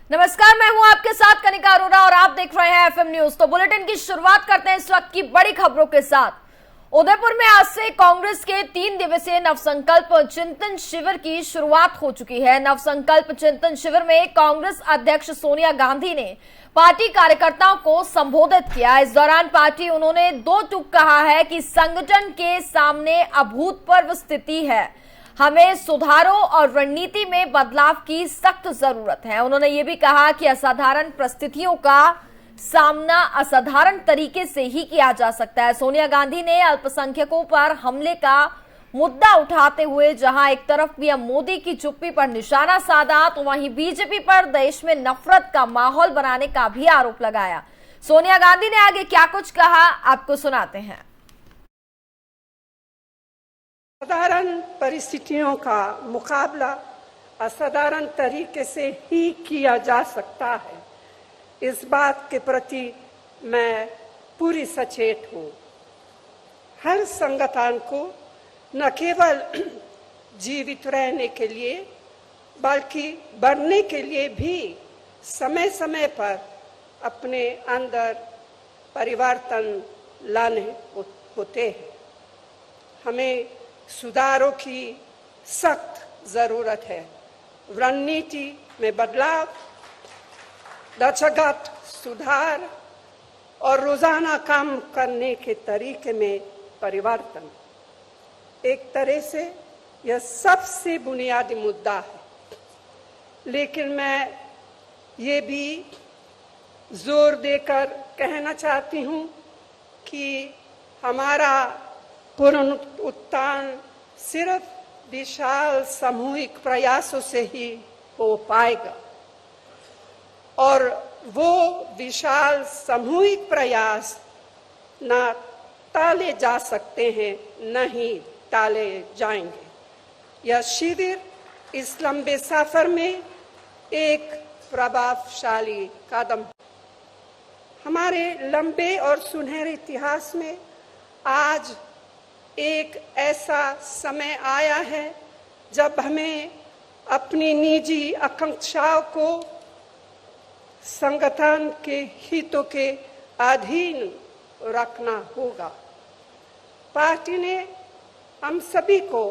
नमस्कार, मैं हूं आपके साथ कनिका अरोरा और आप देख रहे हैं एफएम न्यूज। तो बुलेटिन की शुरुआत करते हैं इस वक्त की बड़ी खबरों के साथ। उदयपुर में आज से कांग्रेस के 3 दिवसीय नवसंकल्प चिंतन शिविर की शुरुआत हो चुकी है। नवसंकल्प चिंतन शिविर में कांग्रेस अध्यक्ष सोनिया गांधी ने पार्टी कार्यकर्ताओं को संबोधित किया। इस दौरान उन्होंने 2 टूक कहा है कि संगठन के सामने अभूतपूर्व स्थिति है, हमें सुधारों और रणनीति में बदलाव की सख्त जरूरत है। उन्होंने ये भी कहा कि असाधारण परिस्थितियों का सामना असाधारण तरीके से ही किया जा सकता है। सोनिया गांधी ने अल्पसंख्यकों पर हमले का मुद्दा उठाते हुए जहां एक तरफ पीएम मोदी की चुप्पी पर निशाना साधा, तो वहीं बीजेपी पर देश में नफरत का माहौल बनाने का भी आरोप लगाया। सोनिया गांधी ने आगे क्या कुछ कहा, आपको सुनाते हैं। साधारण परिस्थितियों का मुकाबला असाधारण तरीके से ही किया जा सकता है, इस बात के प्रति मैं पूरी सचेत हूँ। हर संगठन को न केवल जीवित रहने के लिए बल्कि बढ़ने के लिए भी समय समय पर अपने अंदर परिवर्तन लाने होते हैं। हमें सुधारों की सख्त जरूरत है। रणनीति में बदलाव, ढांचागत सुधार और रोजाना काम करने के तरीके में परिवर्तन। एक तरह से यह सबसे बुनियादी मुद्दा है, लेकिन मैं ये भी जोर देकर कहना चाहती हूँ कि हमारा पुनरुत्थान सिर्फ विशाल सामूहिक प्रयासों से ही हो पाएगा, और वो विशाल सामूहिक प्रयास न टाले जा सकते हैं, न ही टाले जाएंगे। यह शिविर इस लंबे सफर में एक प्रभावशाली कदम है। हमारे लंबे और सुनहरे इतिहास में आज एक ऐसा समय आया है जब हमें अपनी निजी आकांक्षाओं को संगठन के हितों के अधीन रखना होगा। पार्टी ने हम सभी को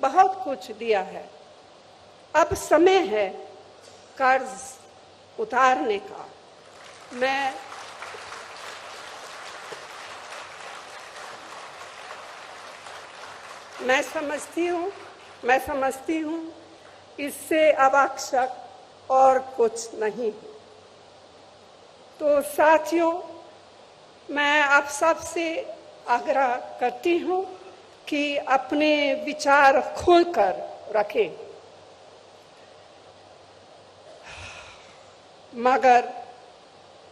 बहुत कुछ दिया है, अब समय है कर्ज उतारने का। मैं समझती हूँ इससे आवश्यक और कुछ नहीं। तो साथियों, मैं आप सबसे आग्रह करती हूँ कि अपने विचार खोलकर रखें,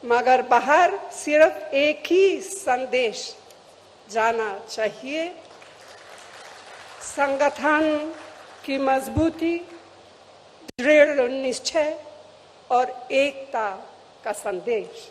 मगर बाहर सिर्फ एक ही संदेश जाना चाहिए: संगठन की मजबूती, दृढ़ निश्चय और एकता का संदेश।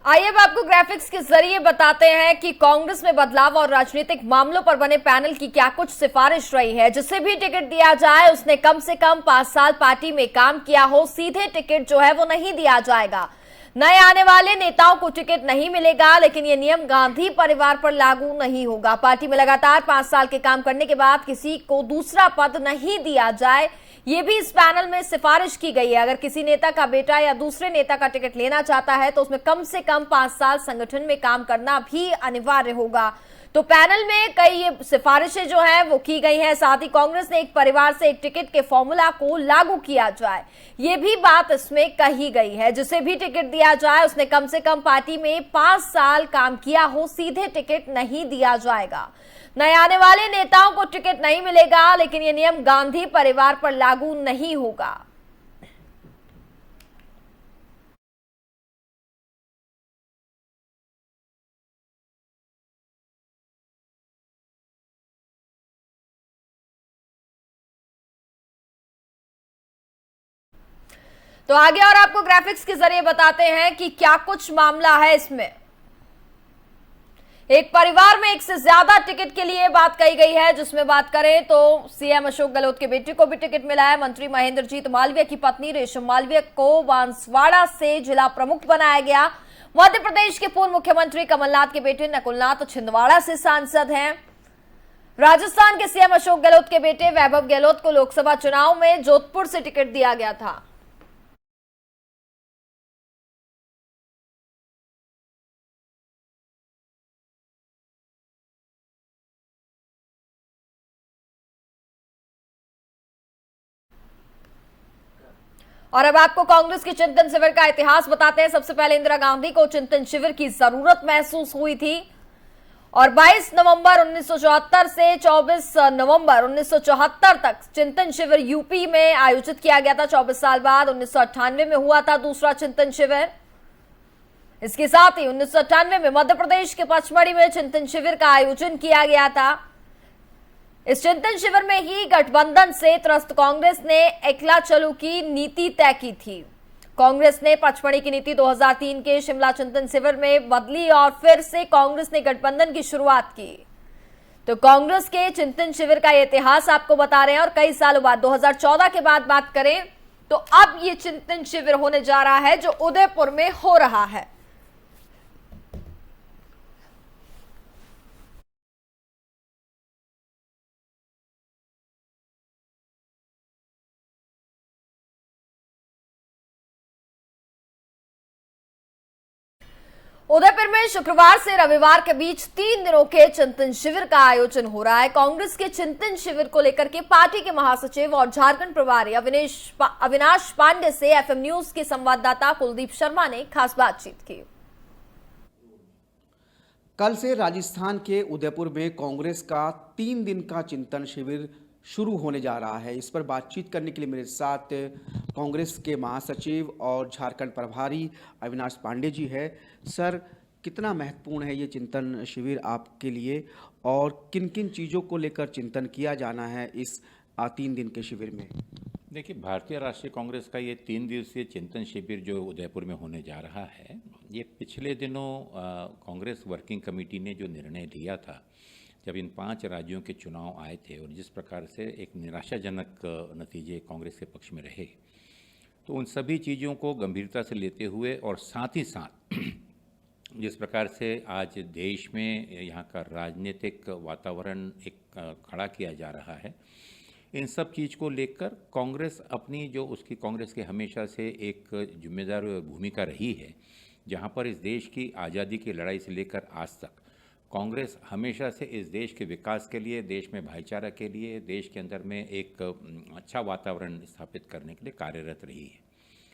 आइए अब आपको ग्राफिक्स के जरिए बताते हैं कि कांग्रेस में बदलाव और राजनीतिक मामलों पर बने पैनल की क्या कुछ सिफारिश रही है। जिसे भी टिकट दिया जाए उसने कम से कम 5 साल पार्टी में काम किया हो। सीधे टिकट जो है वो नहीं दिया जाएगा। नए आने वाले नेताओं को टिकट नहीं मिलेगा, लेकिन यह नियम गांधी परिवार पर लागू नहीं होगा। पार्टी में लगातार 5 साल के काम करने के बाद किसी को दूसरा पद नहीं दिया जाए, ये भी इस पैनल में सिफारिश की गई है। अगर किसी नेता का बेटा या दूसरे नेता का टिकट लेना चाहता है तो उसमें कम से कम 5 साल संगठन में काम करना भी अनिवार्य होगा। तो पैनल में कई ये सिफारिशें जो है वो की गई हैं। साथ ही कांग्रेस ने एक परिवार से एक टिकट के फॉर्मूला को लागू किया जाए, ये भी बात इसमें कही गई है। जिसे भी टिकट दिया जाए उसने कम से कम पार्टी में 5 साल काम किया हो। सीधे टिकट नहीं दिया जाएगा। नए आने वाले नेताओं को टिकट नहीं मिलेगा, लेकिन यह नियम गांधी परिवार पर लागू नहीं होगा। तो आगे और आपको ग्राफिक्स के जरिए बताते हैं कि क्या कुछ मामला है इसमें। एक परिवार में एक से ज्यादा टिकट के लिए बात कही गई है, जिसमें बात करें तो सीएम अशोक गहलोत के बेटे को भी टिकट मिला है। मंत्री महेंद्रजीत मालवीय की पत्नी रेशम मालवीय को बांसवाड़ा से जिला प्रमुख बनाया गया। मध्य प्रदेश के पूर्व मुख्यमंत्री कमलनाथ के बेटे नकुलनाथ छिंदवाड़ा से सांसद हैं। राजस्थान के सीएम अशोक गहलोत के बेटे वैभव गहलोत को लोकसभा चुनाव में जोधपुर से टिकट दिया गया था। और अब आपको कांग्रेस के चिंतन शिविर का इतिहास बताते हैं। सबसे पहले इंदिरा गांधी को चिंतन शिविर की जरूरत महसूस हुई थी और 22 नवंबर 1974 से 24 नवंबर 1974 तक चिंतन शिविर यूपी में आयोजित किया गया था। 24 साल बाद 1998 में हुआ था दूसरा चिंतन शिविर। इसके साथ ही 1998 में मध्य प्रदेश के पचमढ़ी में चिंतन शिविर का आयोजन किया गया था। इस चिंतन शिविर में ही गठबंधन से त्रस्त कांग्रेस ने एकला चलो की नीति तय की थी। कांग्रेस ने पचमढ़ी की नीति 2003 के शिमला चिंतन शिविर में बदली और फिर से कांग्रेस ने गठबंधन की शुरुआत की। तो कांग्रेस के चिंतन शिविर का इतिहास आपको बता रहे हैं। और कई सालों बाद 2014 के बाद बात करें तो अब ये चिंतन शिविर होने जा रहा है जो उदयपुर में हो रहा है। उदयपुर में शुक्रवार से रविवार के बीच 3 दिनों के चिंतन शिविर का आयोजन हो रहा है। कांग्रेस के चिंतन शिविर को लेकर के पार्टी के महासचिव और झारखंड प्रभारी अविनाश पांडे से एफएम न्यूज के संवाददाता कुलदीप शर्मा ने खास बातचीत की। कल से राजस्थान के उदयपुर में कांग्रेस का 3 दिन का चिंतन शिविर शुरू होने जा रहा है। इस पर बातचीत करने के लिए मेरे साथ कांग्रेस के महासचिव और झारखंड प्रभारी अविनाश पांडे जी है। सर, कितना महत्वपूर्ण है ये चिंतन शिविर आपके लिए और किन किन चीज़ों को लेकर चिंतन किया जाना है इस 3 दिन के शिविर में? देखिए, भारतीय राष्ट्रीय कांग्रेस का ये 3 दिवसीय चिंतन शिविर जो उदयपुर में होने जा रहा है, ये पिछले दिनों कांग्रेस वर्किंग कमेटी ने जो निर्णय लिया था जब इन 5 राज्यों के चुनाव आए थे और जिस प्रकार से एक निराशाजनक नतीजे कांग्रेस के पक्ष में रहे, तो उन सभी चीज़ों को गंभीरता से लेते हुए और साथ ही साथ जिस प्रकार से आज देश में यहाँ का राजनीतिक वातावरण एक खड़ा किया जा रहा है, इन सब चीज़ को लेकर कांग्रेस अपनी जो उसकी कांग्रेस की हमेशा से एक जिम्मेदार भूमिका रही है, जहाँ पर इस देश की आज़ादी की लड़ाई से लेकर आज तक कांग्रेस हमेशा से इस देश के विकास के लिए, देश में भाईचारा के लिए, देश के अंदर में एक अच्छा वातावरण स्थापित करने के लिए कार्यरत रही है।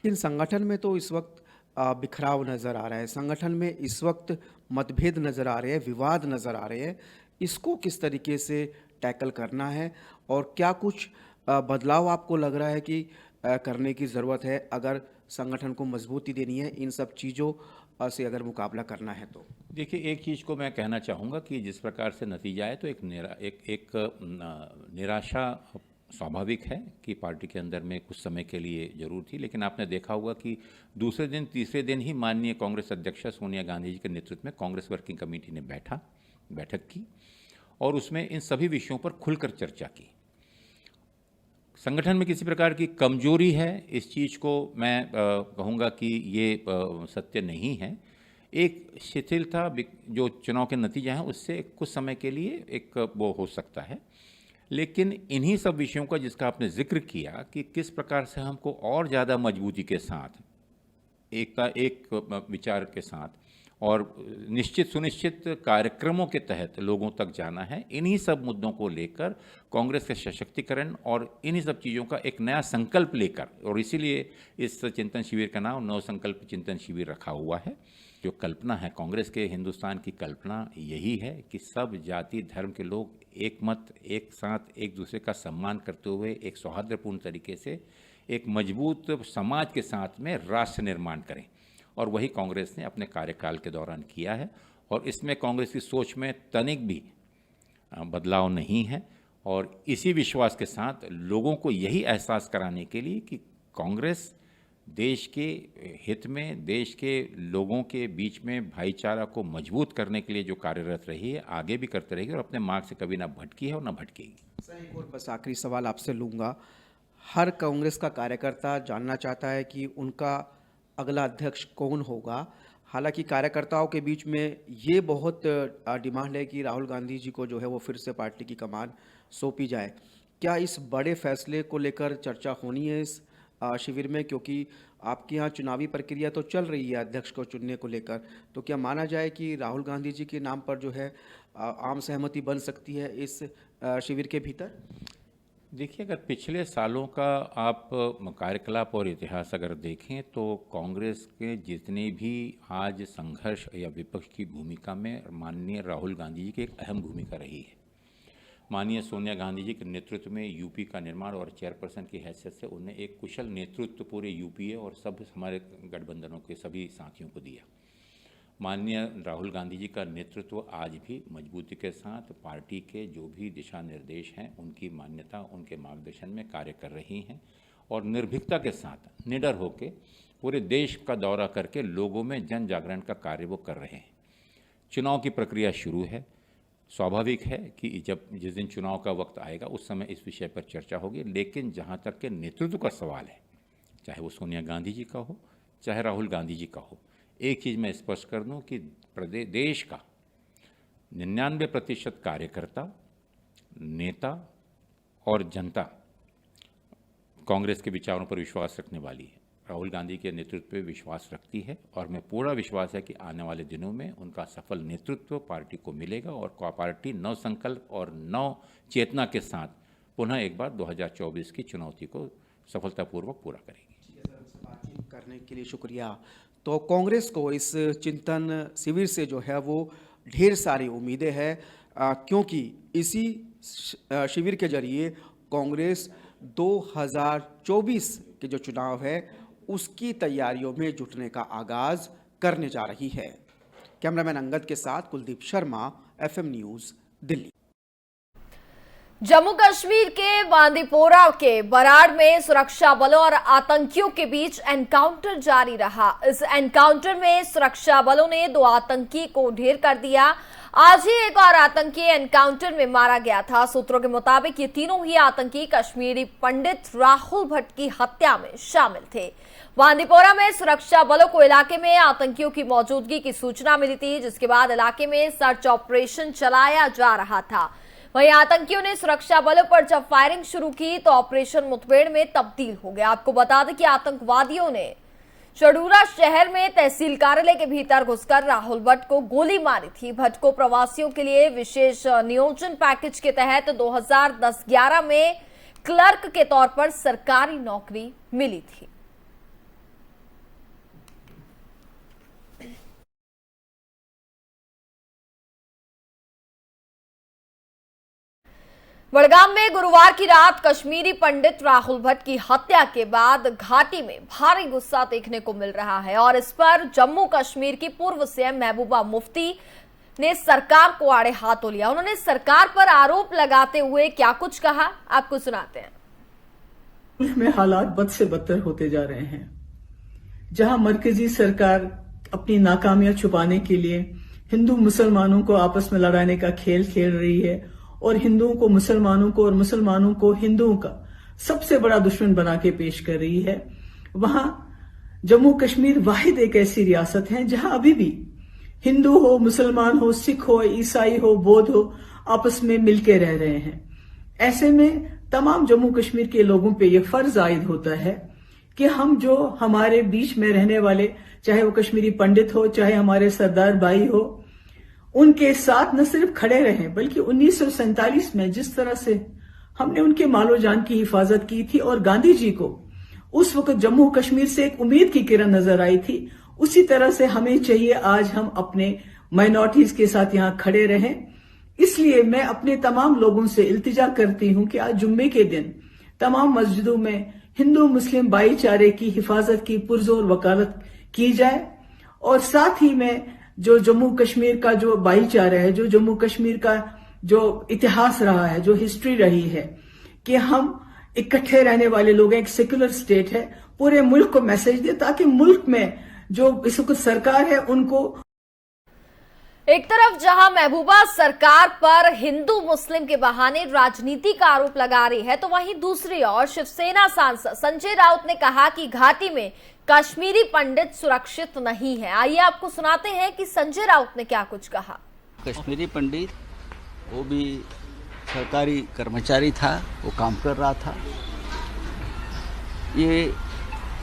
इन संगठन में तो इस वक्त बिखराव नज़र आ रहा है, संगठन में इस वक्त मतभेद नज़र आ रहे हैं, विवाद नज़र आ रहे हैं। इसको किस तरीके से टैकल करना है और क्या कुछ बदलाव आपको लग रहा है कि करने की ज़रूरत है अगर संगठन को मजबूती देनी है, इन सब चीज़ों से अगर मुकाबला करना है? तो देखिए, एक चीज़ को मैं कहना चाहूँगा कि जिस प्रकार से नतीजा है तो एक निराशा स्वाभाविक है कि पार्टी के अंदर में कुछ समय के लिए जरूर थी, लेकिन आपने देखा होगा कि दूसरे दिन तीसरे दिन ही माननीय कांग्रेस अध्यक्ष सोनिया गांधी जी के नेतृत्व में कांग्रेस वर्किंग कमेटी ने बैठक की और उसमें इन सभी विषयों पर खुलकर चर्चा की। संगठन में किसी प्रकार की कमजोरी है, इस चीज़ को मैं कहूँगा कि ये सत्य नहीं है। एक शिथिलता जो चुनाव के नतीजे हैं उससे कुछ समय के लिए एक वो हो सकता है, लेकिन इन्हीं सब विषयों का जिसका आपने जिक्र किया कि किस प्रकार से हमको और ज़्यादा मजबूती के साथ एक विचार के साथ और सुनिश्चित कार्यक्रमों के तहत लोगों तक जाना है, इन्हीं सब मुद्दों को लेकर कांग्रेस के सशक्तिकरण और इन्हीं सब चीज़ों का एक नया संकल्प लेकर, और इसीलिए इस चिंतन शिविर का नाम नव संकल्प चिंतन शिविर रखा हुआ है। जो कल्पना है कांग्रेस के, हिंदुस्तान की कल्पना यही है कि सब जाति धर्म के लोग एक मत, एक साथ, एक दूसरे का सम्मान करते हुए एक सौहार्दपूर्ण तरीके से एक मजबूत समाज के साथ में राष्ट्र निर्माण करें, और वही कांग्रेस ने अपने कार्यकाल के दौरान किया है। और इसमें कांग्रेस की सोच में तनिक भी बदलाव नहीं है, और इसी विश्वास के साथ लोगों को यही एहसास कराने के लिए कि कांग्रेस देश के हित में, देश के लोगों के बीच में भाईचारा को मजबूत करने के लिए जो कार्यरत रही है, आगे भी करते रहेगी और अपने मार्ग से कभी ना भटकी है और ना भटकेगी। सर, एक और बस आखिरी सवाल आपसे लूँगा। हर कांग्रेस का कार्यकर्ता जानना चाहता है कि उनका अगला अध्यक्ष कौन होगा। हालांकि कार्यकर्ताओं के बीच में ये बहुत डिमांड है कि राहुल गांधी जी को जो है वो फिर से पार्टी की कमान सौंपी जाए। क्या इस बड़े फैसले को लेकर चर्चा होनी है इस शिविर में, क्योंकि आपके यहाँ चुनावी प्रक्रिया तो चल रही है अध्यक्ष को चुनने को लेकर, तो क्या माना जाए कि राहुल गांधी जी के नाम पर जो है आम सहमति बन सकती है इस शिविर के भीतर? देखिए, अगर पिछले सालों का आप कार्यकलाप और इतिहास अगर देखें तो कांग्रेस के जितने भी आज संघर्ष या विपक्ष की भूमिका में माननीय राहुल गांधी जी की एक अहम भूमिका रही है। माननीय सोनिया गांधी जी के नेतृत्व में यूपी का निर्माण और चेयरपर्सन की हैसियत से उन्हें एक कुशल नेतृत्व पूरे यूपीए और सब हमारे गठबंधनों के सभी साथियों को दिया। माननीय राहुल गांधी जी का नेतृत्व आज भी मजबूती के साथ पार्टी के जो भी दिशा निर्देश हैं उनकी मान्यता, उनके मार्गदर्शन में कार्य कर रही हैं और निर्भीकता के साथ निडर होकर पूरे देश का दौरा करके लोगों में जन जागरण का कार्य वो कर रहे हैं। चुनाव की प्रक्रिया शुरू है। स्वाभाविक है कि जिस दिन चुनाव का वक्त आएगा उस समय इस विषय पर चर्चा होगी, लेकिन जहाँ तक के नेतृत्व का सवाल है, चाहे वो सोनिया गांधी जी का हो चाहे राहुल गांधी जी का हो, एक चीज़ मैं स्पष्ट कर दूं कि देश का 99% कार्यकर्ता, नेता और जनता कांग्रेस के विचारों पर विश्वास रखने वाली है, राहुल गांधी के नेतृत्व पे विश्वास रखती है और मैं पूरा विश्वास है कि आने वाले दिनों में उनका सफल नेतृत्व पार्टी को मिलेगा और पार्टी नव संकल्प और नव चेतना के साथ पुनः एक बार 2024 की चुनौती को सफलतापूर्वक पूरा करेगी। बातचीत करने के लिए शुक्रिया। तो कांग्रेस को इस चिंतन शिविर से जो है वो ढेर सारी उम्मीदें हैं, क्योंकि इसी शिविर के जरिए कांग्रेस 2024 के जो चुनाव है उसकी तैयारियों में जुटने का आगाज करने जा रही है। कैमरामैन अंगद के साथ कुलदीप शर्मा, एफएम न्यूज, दिल्ली। जम्मू कश्मीर के बांदीपोरा के बराड़ में सुरक्षा बलों और आतंकियों के बीच एनकाउंटर जारी रहा। इस एनकाउंटर में सुरक्षा बलों ने 2 आतंकी को ढेर कर दिया। आज ही एक और आतंकी एनकाउंटर में मारा गया था। सूत्रों के मुताबिक ये तीनों ही आतंकी कश्मीरी पंडित राहुल भट्ट की हत्या में शामिल थे। बांदीपोरा में सुरक्षा बलों को इलाके में आतंकियों की मौजूदगी की सूचना मिली थी, जिसके बाद इलाके में सर्च ऑपरेशन चलाया जा रहा था। वहीं आतंकियों ने सुरक्षा बलों पर जब फायरिंग शुरू की तो ऑपरेशन मुठभेड़ में तब्दील हो गया। आपको बता दें कि आतंकवादियों ने चडूरा शहर में तहसील कार्यालय के भीतर घुसकर राहुल भट्ट को गोली मारी थी। भट्ट को प्रवासियों के लिए विशेष नियोजन पैकेज के तहत 2010-11 में क्लर्क के तौर पर सरकारी नौकरी मिली थी। बड़गाम में गुरुवार की रात कश्मीरी पंडित राहुल भट्ट की हत्या के बाद घाटी में भारी गुस्सा देखने को मिल रहा है और इस पर जम्मू कश्मीर की पूर्व सीएम महबूबा मुफ्ती ने सरकार को आड़े हाथों लिया। उन्होंने सरकार पर आरोप लगाते हुए क्या कुछ कहा, आपको सुनाते हैं। मुल्क में हालात बद से बदतर होते जा रहे हैं, जहां मरकजी सरकार अपनी नाकामियां छुपाने के लिए हिंदू मुसलमानों को आपस में लड़ाने का खेल खेल रही है और हिंदुओं को मुसलमानों को और मुसलमानों को हिंदुओं का सबसे बड़ा दुश्मन बना के पेश कर रही है। वहां जम्मू कश्मीर वाहिद एक ऐसी रियासत है जहां अभी भी हिंदू हो, मुसलमान हो, सिख हो, ईसाई हो, बौद्ध हो, आपस में मिलके रह रहे हैं। ऐसे में तमाम जम्मू कश्मीर के लोगों पे यह फर्ज आयद होता है कि हम जो हमारे बीच में रहने वाले, चाहे वो कश्मीरी पंडित हो, चाहे हमारे सरदार भाई हो, उनके साथ न सिर्फ खड़े रहें बल्कि 1947 में जिस तरह से हमने उनके मालो जान की हिफाजत की थी और गांधी जी को उस वक्त जम्मू कश्मीर से एक उम्मीद की किरण नजर आई थी, उसी तरह से हमें चाहिए आज हम अपने माइनॉरिटीज के साथ यहां खड़े रहें। इसलिए मैं अपने तमाम लोगों से इल्तिजा करती हूं कि आज जुम्मे के दिन तमाम मस्जिदों में हिंदू मुस्लिम भाईचारे की हिफाजत की पुरजोर वकालत की जाए और साथ ही में जो जम्मू कश्मीर का जो भाईचारा है, जो जम्मू कश्मीर का जो इतिहास रहा है, जो हिस्ट्री रही है कि हम इकट्ठे रहने वाले लोग हैं, एक सेक्युलर स्टेट है, पूरे मुल्क को मैसेज दे, ताकि मुल्क में जो इस वक्त सरकार है उनको एक तरफ जहां महबूबा सरकार पर हिंदू मुस्लिम के बहाने राजनीति का आरोप लगा रही है, तो वहीं दूसरी ओर शिवसेना सांसद संजय राउत ने कहा कि घाटी में कश्मीरी पंडित सुरक्षित नहीं है। आइए आपको सुनाते हैं कि संजय राउत ने क्या कुछ कहा। कश्मीरी पंडित वो भी सरकारी कर्मचारी था, वो काम कर रहा था। ये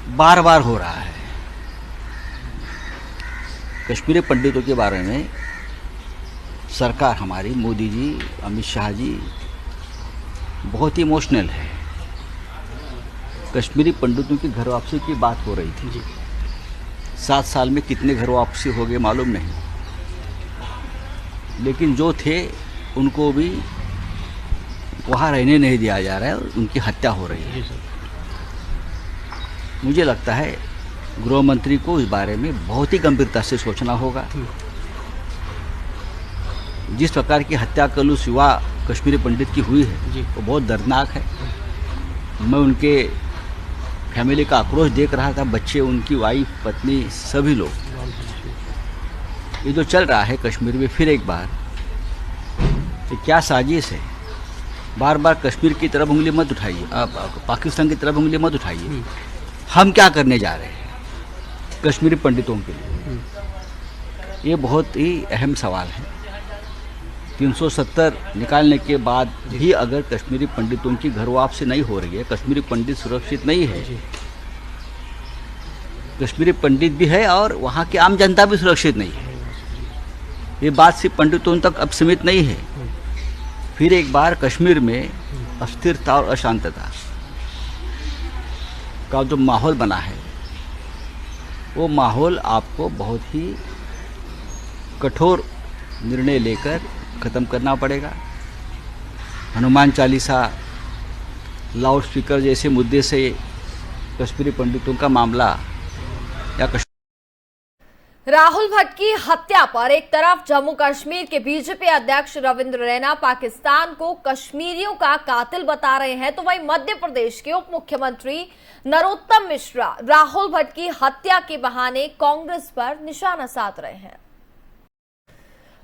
बार बार हो रहा है। कश्मीरी पंडितों के बारे में सरकार हमारी, मोदी जी, अमित शाह जी बहुत ही इमोशनल है। कश्मीरी पंडितों की घर वापसी की बात हो रही थी। 7 साल में कितने घर वापसी हो गए मालूम नहीं, लेकिन जो थे उनको भी वहाँ रहने नहीं दिया जा रहा है, उनकी हत्या हो रही है। मुझे लगता है गृह मंत्री को इस बारे में बहुत ही गंभीरता से सोचना होगा। जिस प्रकार की हत्या कलुष युवा कश्मीरी पंडित की हुई है वो बहुत दर्दनाक है। मैं उनके फैमिली का आक्रोश देख रहा था, बच्चे, उनकी वाइफ, पत्नी, सभी लोग। ये जो चल रहा है कश्मीर में फिर एक बार, ये क्या साजिश है। बार बार कश्मीर की तरफ उंगली मत उठाइए, पाकिस्तान की तरफ उंगली मत उठाइए। हम क्या करने जा रहे हैं कश्मीरी पंडितों के लिए, ये बहुत ही अहम सवाल है। 370 निकालने के बाद भी अगर कश्मीरी पंडितों की घर वापसी नहीं हो रही है, कश्मीरी पंडित सुरक्षित नहीं है, कश्मीरी पंडित भी है और वहाँ की आम जनता भी सुरक्षित नहीं है। ये बात सिर्फ पंडितों तक अब सीमित नहीं है। फिर एक बार कश्मीर में अस्थिरता और अशांतता का जो माहौल बना है, वो माहौल आपको बहुत ही कठोर निर्णय लेकर ख़त्म करना पड़ेगा। हनुमान चालीसा, लाउड स्पीकर जैसे मुद्दे से कश्मीरी पंडितों का मामला या राहुल भट्ट की हत्या पर एक तरफ जम्मू कश्मीर के बीजेपी अध्यक्ष रविंद्र रैना पाकिस्तान को कश्मीरियों का कातिल बता रहे हैं, तो वहीं मध्य प्रदेश के उप मुख्यमंत्री नरोत्तम मिश्रा राहुल भट्ट की हत्या के बहाने कांग्रेस पर निशाना साध रहे हैं।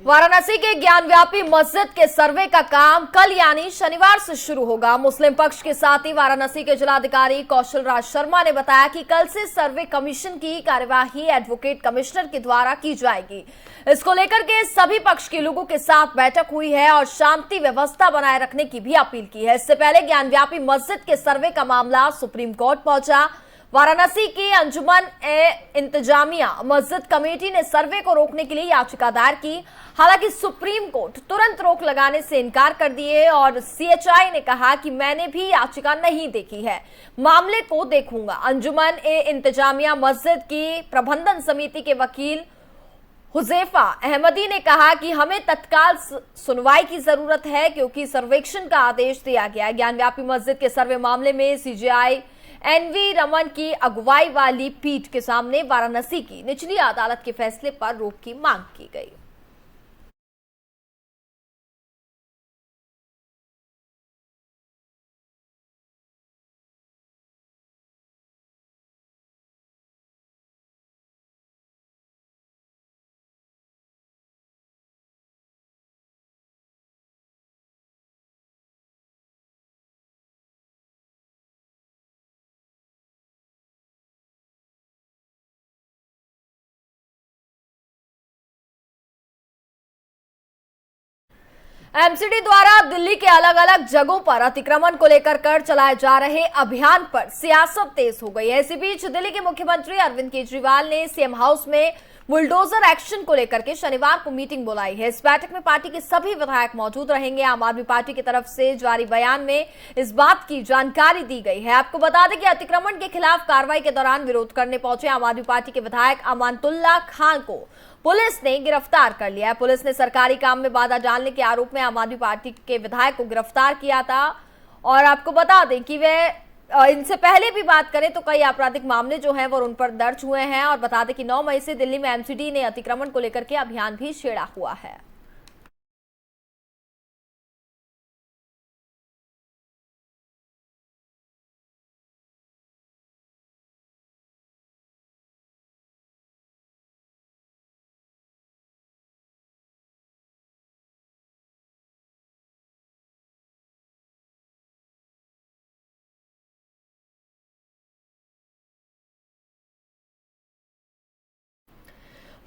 वाराणसी के ज्ञानव्यापी मस्जिद के सर्वे का काम कल यानी शनिवार से शुरू होगा। मुस्लिम पक्ष के साथ ही वाराणसी के जिलाधिकारी कौशल राज शर्मा ने बताया कि कल से सर्वे कमीशन की कार्यवाही एडवोकेट कमिश्नर के द्वारा की जाएगी। इसको लेकर के सभी पक्ष के लोगों के साथ बैठक हुई है और शांति व्यवस्था बनाए रखने की भी अपील की है। इससे पहले ज्ञानव्यापी मस्जिद के सर्वे का मामला सुप्रीम कोर्ट पहुंचा। वाराणसी की अंजुमन इंतजामिया मस्जिद कमेटी ने सर्वे को रोकने के लिए याचिका दायर की। हालांकि सुप्रीम कोर्ट तुरंत रोक लगाने से इनकार कर दिए और सीएचआई ने कहा कि मैंने भी याचिका नहीं देखी है, मामले को देखूंगा। अंजुमन इंतजामिया मस्जिद की प्रबंधन समिति के वकील हुजैफा अहमदी ने कहा कि हमें तत्काल सुनवाई की जरूरत है क्योंकि सर्वेक्षण का आदेश दिया गया है। ज्ञानव्यापी मस्जिद के सर्वे मामले में सीजेआई एनवी रमन की अगुवाई वाली पीठ के सामने वाराणसी की निचली अदालत के फैसले पर रोक की मांग की गई। एमसीडी द्वारा दिल्ली के अलग अलग जगहों पर अतिक्रमण को लेकर कर चलाए जा रहे अभियान पर सियासत तेज हो गई है। इसी बीच दिल्ली के मुख्यमंत्री अरविंद केजरीवाल ने सीएम हाउस में बुलडोजर एक्शन को लेकर के शनिवार को मीटिंग बुलाई है। इस बैठक में पार्टी के सभी विधायक मौजूद रहेंगे। आम आदमी पार्टी की तरफ से जारी बयान में इस बात की जानकारी दी गई है। आपको बता दें कि अतिक्रमण के खिलाफ कार्रवाई के दौरान विरोध करने पहुंचे आम आदमी पार्टी के विधायक अमानतुल्लाह खान को पुलिस ने गिरफ्तार कर लिया है। पुलिस ने सरकारी काम में बाधा डालने के आरोप में आम आदमी पार्टी के विधायक को गिरफ्तार किया था। और आपको बता दें कि वे इनसे पहले भी बात करें तो कई आपराधिक मामले जो हैं वो उन पर दर्ज हुए हैं। और बता दें कि 9 मई से दिल्ली में एमसीडी ने अतिक्रमण को लेकर के अभियान भी छेड़ा हुआ है।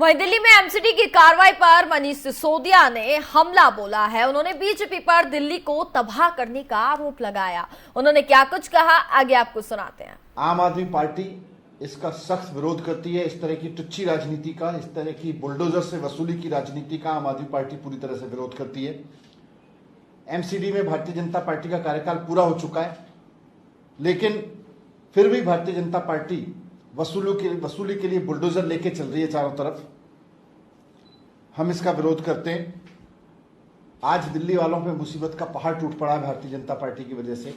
वहीं दिल्ली में एमसीडी की कार्रवाई पर मनीष सिसोदिया ने हमला बोला है। उन्होंने बीजेपी पर दिल्ली को तबाह करने का आरोप लगाया। उन्होंने क्या कुछ कहा, आगे आपको सुनाते हैं। आम आदमी पार्टी इसका सख्त विरोध करती है। इस तरह की टुच्ची राजनीति का, इस तरह की बुलडोजर से वसूली की राजनीति का आम आदमी पार्टी पूरी तरह से विरोध करती है। एमसीडी में भारतीय जनता पार्टी का कार्यकाल पूरा हो चुका है, लेकिन फिर भी भारतीय जनता पार्टी वसूली के लिए बुलडोजर लेके चल रही है चारों तरफ। हम इसका विरोध करते हैं। आज दिल्ली वालों पे मुसीबत का पहाड़ टूट पड़ा है भारतीय जनता पार्टी की वजह से।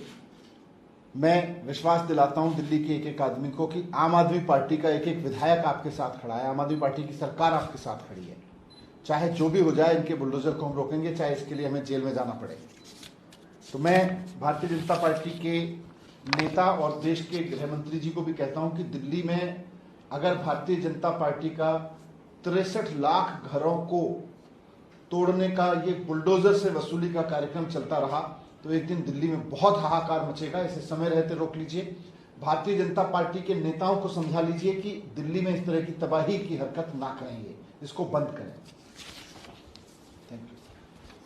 मैं विश्वास दिलाता हूं दिल्ली के एक एक आदमी को कि आम आदमी पार्टी का एक एक विधायक आपके साथ खड़ा है, आम आदमी पार्टी की सरकार आपके साथ खड़ी है। चाहे जो भी हो जाए, इनके बुलडोजर को हम रोकेंगे, चाहे इसके लिए हमें जेल में जाना पड़े। तो मैं भारतीय जनता पार्टी के नेता और देश के गृह मंत्री जी को भी कहता हूं कि दिल्ली में अगर भारतीय जनता पार्टी का 63 लाख घरों को तोड़ने का ये बुलडोजर से वसूली का कार्यक्रम चलता रहा तो एक दिन दिल्ली में बहुत हाहाकार मचेगा। इसे समय रहते रोक लीजिए। भारतीय जनता पार्टी के नेताओं को समझा लीजिए कि दिल्ली में इस तरह की तबाही की हरकत ना करेंगे, इसको बंद करें। Thank you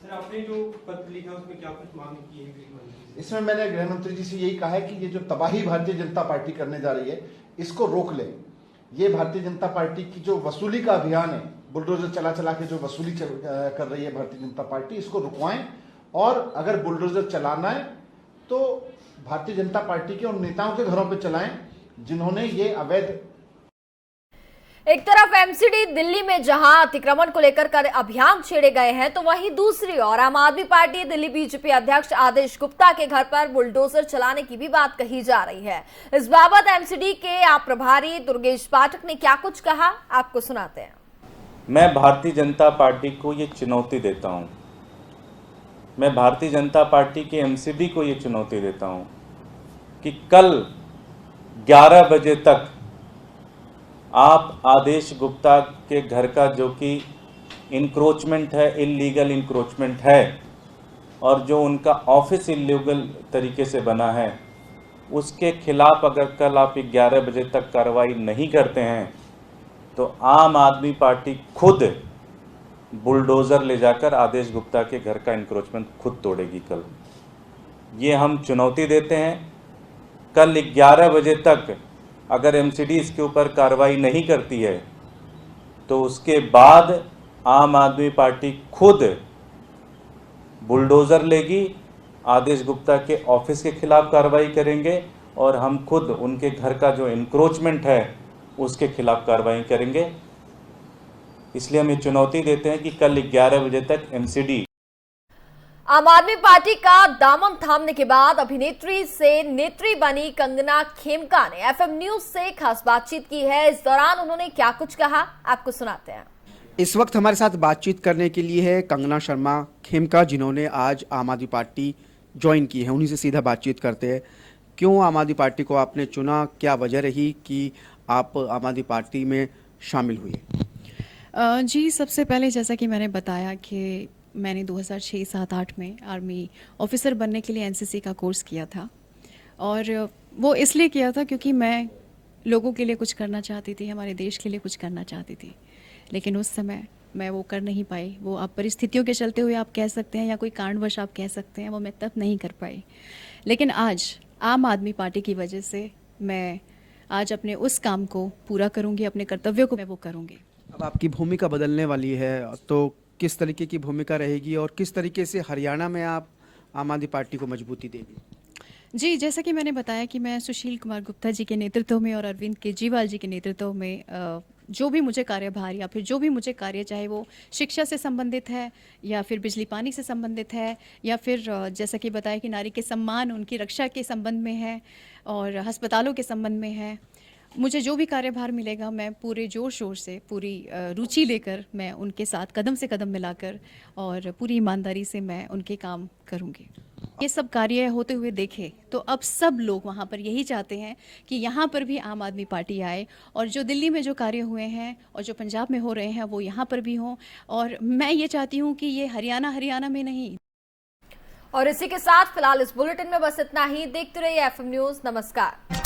sir. आपने जो पत्र लिखा उसमें क्या कुछ मांग की है? इसमें मैंने गृह मंत्री जी से यही कहा है कि ये जो तबाही भारतीय जनता पार्टी करने जा रही है, इसको रोक ले। ये भारतीय जनता पार्टी की जो वसूली का अभियान है, बुलडोजर चला चला के जो वसूली कर रही है भारतीय जनता पार्टी, इसको रुकवाएं। और अगर बुलडोजर चलाना है तो भारतीय जनता पार्टी के उन नेताओं के घरों पे चलाएं जिन्होंने ये अवैध। एक तरफ एमसीडी दिल्ली में जहां अतिक्रमण को लेकर अभियान छेड़े गए हैं, तो वहीं दूसरी ओर आम आदमी पार्टी दिल्ली बीजेपी अध्यक्ष आदेश गुप्ता के घर पर बुलडोजर चलाने की भी बात कही जा रही है। इस बाबत एमसीडी के आप प्रभारी दुर्गेश पाठक ने क्या कुछ कहा, आपको सुनाते हैं। मैं भारतीय जनता पार्टी को ये चुनौती देता हूं, मैं भारतीय जनता पार्टी के एमसीडी को ये चुनौती देता हूं कि कल 11 बजे तक आप आदेश गुप्ता के घर का जो कि इंक्रोचमेंट है, इल्लीगल इंक्रोचमेंट है, और जो उनका ऑफिस इल्लीगल तरीके से बना है, उसके खिलाफ अगर कल आप 11 बजे तक कार्रवाई नहीं करते हैं तो आम आदमी पार्टी खुद बुलडोज़र ले जाकर आदेश गुप्ता के घर का इंक्रोचमेंट खुद तोड़ेगी। कल ये हम चुनौती देते हैं। कल 11 बजे तक अगर एमसीडी इसके ऊपर कार्रवाई नहीं करती है तो उसके बाद आम आदमी पार्टी खुद बुलडोज़र लेगी, आदेश गुप्ता के ऑफिस के खिलाफ कार्रवाई करेंगे और हम खुद उनके घर का जो इंक्रोचमेंट है उसके खिलाफ कार्रवाई करेंगे। इसलिए हम ये चुनौती देते हैं कि कल 11 बजे तक एमसीडी। आम आदमी पार्टी का दामन थामने के बाद अभिनेत्री से नेत्री बनी कंगना खेमका ने एफएम न्यूज से खास बातचीत की है। इस दौरान उन्होंने क्या कुछ कहा, आपको सुनाते हैं। इस वक्त हमारे साथ बातचीत करने के लिए है कंगना शर्मा खेमका, जिन्होंने आज आम आदमी पार्टी ज्वाइन की है। उन्हीं से सीधा बातचीत करते हैं। क्यों आम आदमी पार्टी को आपने चुना, क्या वजह रही कि आप आम आदमी पार्टी में शामिल हुई? जी, सबसे पहले जैसा कि मैंने बताया कि मैंने 2006-7-8 में आर्मी ऑफिसर बनने के लिए एनसीसी का कोर्स किया था, और वो इसलिए किया था क्योंकि मैं लोगों के लिए कुछ करना चाहती थी, हमारे देश के लिए कुछ करना चाहती थी। लेकिन उस समय मैं वो कर नहीं पाई। वो आप परिस्थितियों के चलते हुए आप कह सकते हैं, या कोई कारणवश आप कह सकते हैं, वो मैं तब नहीं कर पाई। लेकिन आज आम आदमी पार्टी की वजह से मैं आज अपने उस काम को पूरा करूँगी, अपने कर्तव्यों को मैं वो करूँगी। अब आपकी भूमिका बदलने वाली है, तो किस तरीके की भूमिका रहेगी और किस तरीके से हरियाणा में आप आम आदमी पार्टी को मजबूती देंगे? जी, जैसा कि मैंने बताया कि मैं सुशील कुमार गुप्ता जी के नेतृत्व में और अरविंद केजरीवाल जी के नेतृत्व में जो भी मुझे कार्यभार या फिर जो भी मुझे कार्य, चाहे वो शिक्षा से संबंधित है या फिर बिजली पानी से संबंधित है या फिर जैसा कि बताया कि नारी के सम्मान, उनकी रक्षा के संबंध में है और अस्पतालों के संबंध में है, मुझे जो भी कार्यभार मिलेगा मैं पूरे जोर शोर से, पूरी रुचि लेकर मैं उनके साथ कदम से कदम मिलाकर और पूरी ईमानदारी से मैं उनके काम करूंगी। ये सब कार्य होते हुए देखे तो अब सब लोग वहाँ पर यही चाहते हैं कि यहाँ पर भी आम आदमी पार्टी आए, और जो दिल्ली में जो कार्य हुए हैं और जो पंजाब में हो रहे हैं वो यहाँ पर भी हों, और मैं ये चाहती हूँ कि ये हरियाणा में नहीं। और इसी के साथ फिलहाल इस बुलेटिन में बस इतना ही। देखते रहिए एफएम न्यूज। नमस्कार।